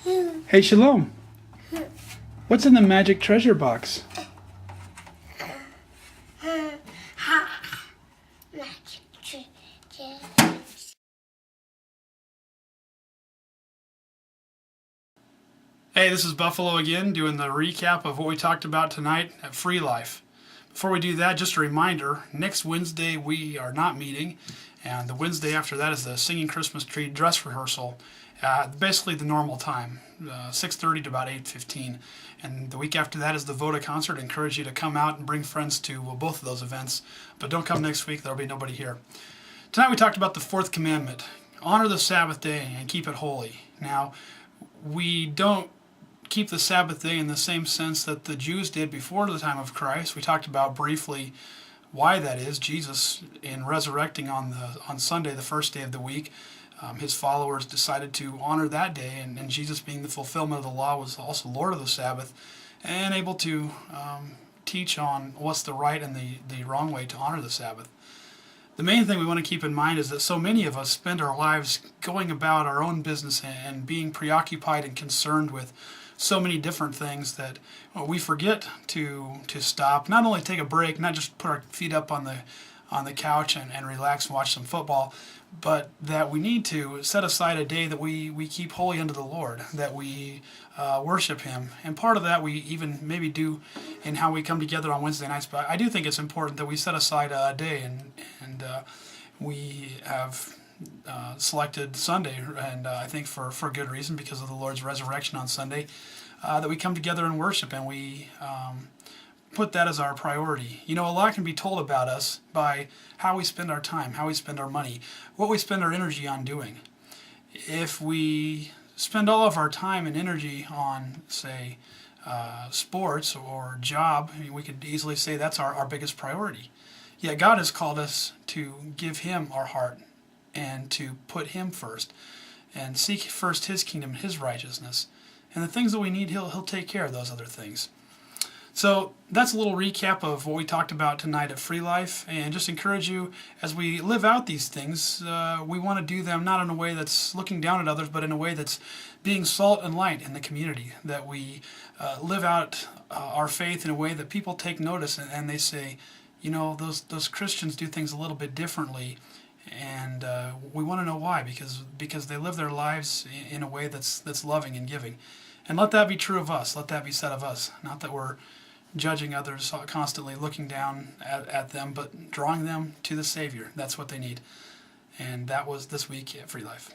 Hey, Shalom. What's in the magic treasure box? Hey, this is Buffalo again, doing the recap of what we talked about tonight at Free Life. Before we do that, just a reminder, next Wednesday we are not meeting, and the Wednesday after that is the Singing Christmas Tree dress rehearsal, basically the normal time, 6:30 to about 8:15. And the week after that is the Voda concert. I encourage you to come out and bring friends to both of those events, but don't come next week, there'll be nobody here. Tonight we talked about the fourth commandment, honor the Sabbath day and keep it holy. Now, we don't keep the Sabbath day in the same sense that the Jews did before the time of Christ. We talked about briefly why that is. Jesus, in resurrecting on Sunday, the first day of the week, his followers decided to honor that day, and Jesus, being the fulfillment of the law, was also Lord of the Sabbath and able to teach on what's the right and the wrong way to honor the Sabbath. The main thing we want to keep in mind is that so many of us spend our lives going about our own business and being preoccupied and concerned with so many different things that we forget to stop, not only take a break, not just put our feet up on the couch and relax and watch some football, but that we need to set aside a day that we keep holy unto the Lord, that we worship Him. And part of that we even maybe do in how we come together on Wednesday nights. But I do think it's important that we set aside a day, and we have selected Sunday, and I think for good reason, because of the Lord's resurrection on Sunday, that we come together and worship, and we put that as our priority. You know, a lot can be told about us by how we spend our time, how we spend our money, what we spend our energy on doing. If we spend all of our time and energy on, say, sports or job, I mean, we could easily say that's our biggest priority. Yet God has called us to give Him our heart and to put Him first and seek first His kingdom and His righteousness. And the things that we need, He'll take care of those other things. So that's a little recap of what we talked about tonight at Free Life, and just encourage you, as we live out these things, we want to do them not in a way that's looking down at others, but in a way that's being salt and light in the community, that we live out our faith in a way that people take notice and they say, you know, those Christians do things a little bit differently, and we want to know why, because they live their lives in a way that's loving and giving. And let that be true of us. Let that be said of us. Not that we're judging others, constantly looking down at them, but drawing them to the Savior. That's what they need. And that was this week at Free Life.